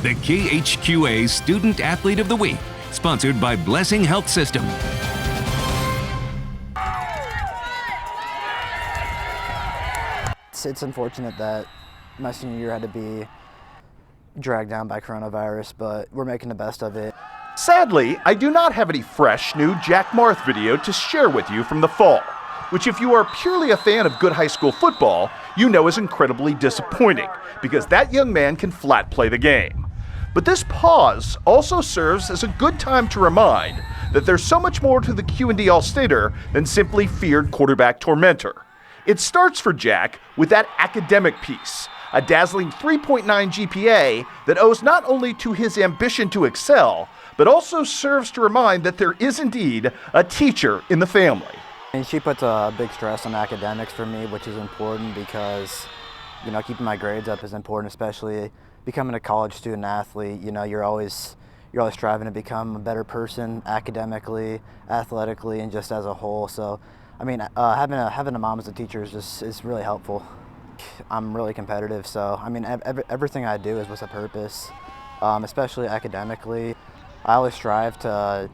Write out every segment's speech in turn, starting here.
the KHQA Student Athlete of the Week, sponsored by Blessing Health System. It's unfortunate that my senior year had to be dragged down by coronavirus, but we're making the best of it. Sadly, I do not have any fresh new Jack Marth video to share with you from the fall, which if you are purely a fan of good high school football, you know is incredibly disappointing, because that young man can flat play the game. But this pause also serves as a good time to remind that there's so much more to the Q&D All-Stater than simply feared quarterback tormentor. It starts for Jack with that academic piece, a dazzling 3.9 GPA that owes not only to his ambition to excel, but also serves to remind that there is indeed a teacher in the family. And she puts a big stress on academics for me, which is important because, keeping my grades up is important, especially becoming a college student athlete. You're always striving to become a better person academically, athletically, and just as a whole. So, having a mom as a teacher is really helpful. I'm really competitive, so everything I do is with a purpose, especially academically. I always strive to,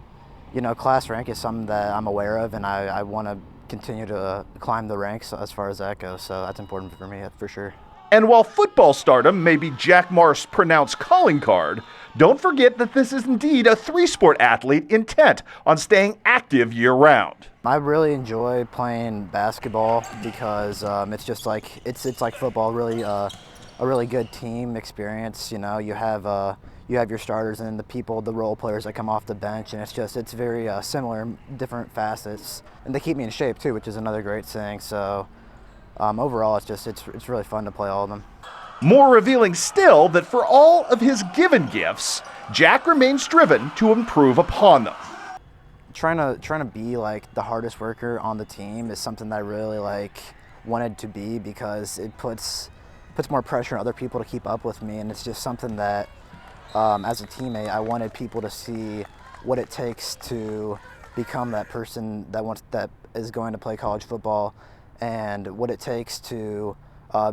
class rank is something that I'm aware of, and I want to continue to climb the ranks as far as that goes, so that's important for me, for sure. And while football stardom may be Jack Marth's pronounced calling card, don't forget that this is indeed a three-sport athlete intent on staying active year-round. I really enjoy playing basketball because it's like football, really a really good team experience. You have your starters and the role players that come off the bench, and it's very similar, different facets, and they keep me in shape too, which is another great thing. So overall, it's really fun to play all of them. More revealing still that for all of his given gifts, Jack remains driven to improve upon them. Trying to be like the hardest worker on the team is something that I really wanted to be, because it puts more pressure on other people to keep up with me, and it's just something that as a teammate I wanted people to see what it takes to become that person that is going to play college football, and what it takes to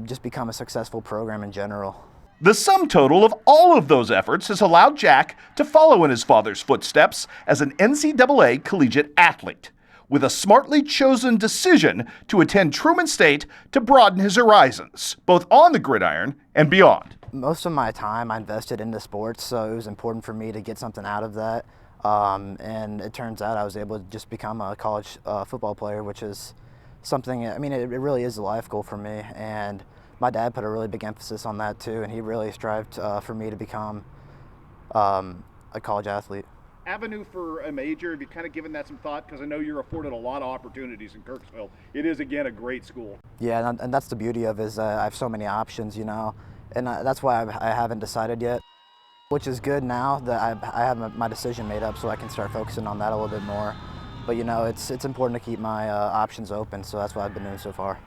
just become a successful program in general. The sum total of all of those efforts has allowed Jack to follow in his father's footsteps as an NCAA collegiate athlete, with a smartly chosen decision to attend Truman State to broaden his horizons, both on the gridiron and beyond. Most of my time I invested into sports, so it was important for me to get something out of that. And it turns out I was able to just become a college football player, which is something, it really is a life goal for me. And my dad put a really big emphasis on that too, and he really strived for me to become a college athlete. Avenue for a major, have you kind of given that some thought? Because I know you're afforded a lot of opportunities in Kirksville. It is, again, a great school. Yeah, and that's the beauty of it, is I have so many options, and that's why I haven't decided yet, which is good now that I have my decision made up, so I can start focusing on that a little bit more. But it's important to keep my options open, so that's what I've been doing so far.